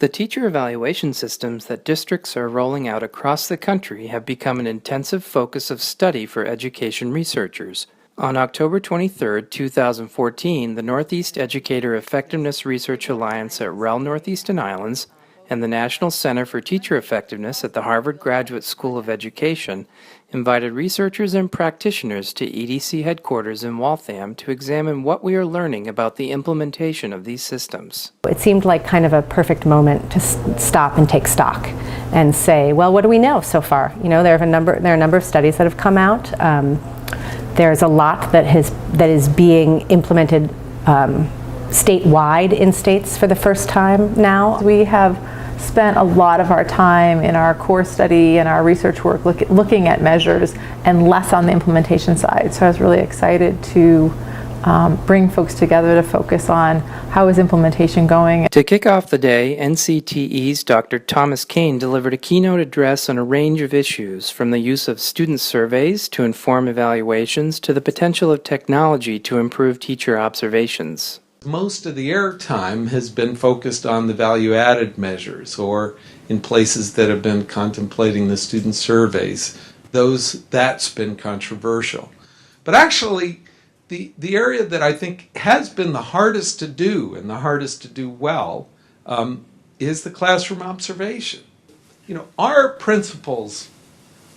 The teacher evaluation systems that districts are rolling out across the country have become an intensive focus of study for education researchers. On October 23, 2014, the Northeast Educator Effectiveness Research Alliance at REL Northeast Islands and the National Center for Teacher Effectiveness at the Harvard Graduate School of Education invited researchers and practitioners to EDC headquarters in Waltham to examine what we are learning about the implementation of these systems. It seemed like kind of a perfect moment to stop and take stock and say, well, what do we know so far? You know, there are a number of studies that have come out. There's a lot that is being implemented statewide in states for the first time now. We have spent a lot of our time in our core study and our research work looking at measures and less on the implementation side. So I was really excited to bring folks together to focus on how is implementation going. To kick off the day, NCTE's Dr. Thomas Kane delivered a keynote address on a range of issues, from the use of student surveys to inform evaluations to the potential of technology to improve teacher observations. Most of the airtime has been focused on the value-added measures, or in places that have been contemplating the student surveys. That's been controversial. But actually, the area that I think has been the hardest to do and the hardest to do well is the classroom observation. You know, are principals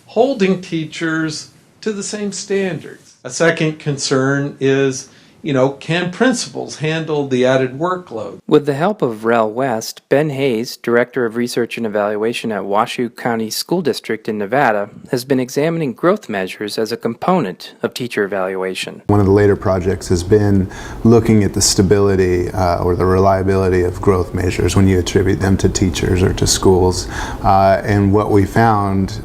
holding teachers to the same standards? A second concern is, you know, can principals handle the added workload? With the help of REL West, Ben Hayes, Director of Research and Evaluation at Washoe County School District in Nevada, has been examining growth measures as a component of teacher evaluation. One of the later projects has been looking at the stability or the reliability of growth measures when you attribute them to teachers or to schools. And what we found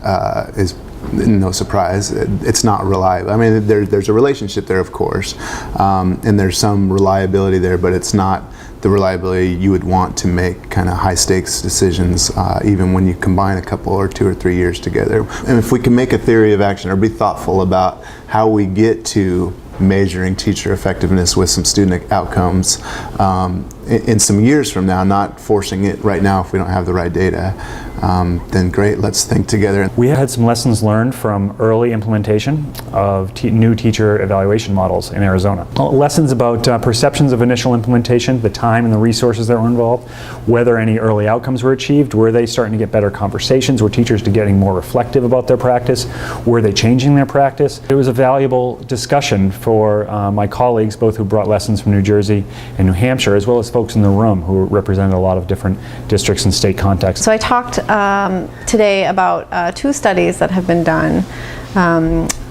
is, no surprise, it's not reliable. I mean, there's a relationship there, of course, and there's some reliability there, but it's not the reliability you would want to make kind of high-stakes decisions, even when you combine a couple or 2 or 3 years together. And if we can make a theory of action or be thoughtful about how we get to measuring teacher effectiveness with some student outcomes in some years from now, not forcing it right now if we don't have the right data, then great, let's think together. We had some lessons learned from early implementation of new teacher evaluation models in Arizona. Lessons about perceptions of initial implementation, the time and the resources that were involved, whether any early outcomes were achieved, were they starting to get better conversations, were teachers getting more reflective about their practice, were they changing their practice. It was a valuable discussion for my colleagues, both who brought lessons from New Jersey and New Hampshire, as well as folks in the room who represented a lot of different districts and state contexts. So I talked today about 2 studies that have been done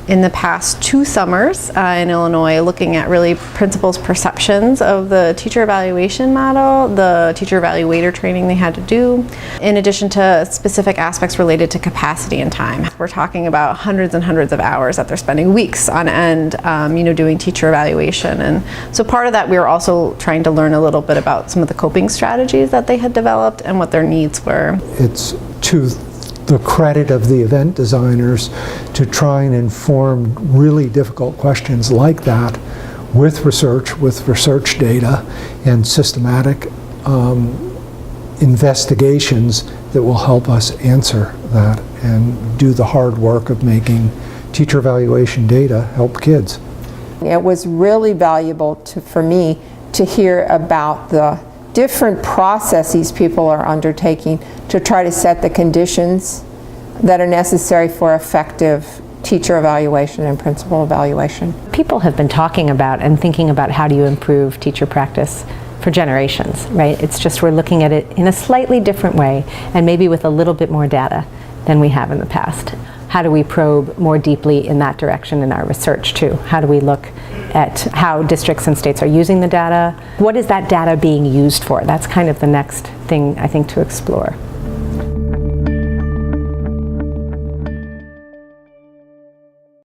in the past 2 summers in Illinois, looking at really principals' perceptions of the teacher evaluation model, the teacher evaluator training they had to do, in addition to specific aspects related to capacity and time. We're talking about hundreds and hundreds of hours that they're spending, weeks on end, doing teacher evaluation. And so part of that, we were also trying to learn a little bit about some of the coping strategies that they had developed and what their needs were. It's to the credit of the event designers to try and inform really difficult questions like that with research data and systematic investigations that will help us answer that and do the hard work of making teacher evaluation data help kids. It was really valuable for me to hear about the different processes people are undertaking to try to set the conditions that are necessary for effective teacher evaluation and principal evaluation. People have been talking about and thinking about how do you improve teacher practice for generations, right? It's just we're looking at it in a slightly different way and maybe with a little bit more data than we have in the past. How do we probe more deeply in that direction in our research too? How do we look at how districts and states are using the data? What is that data being used for? That's kind of the next thing I think to explore.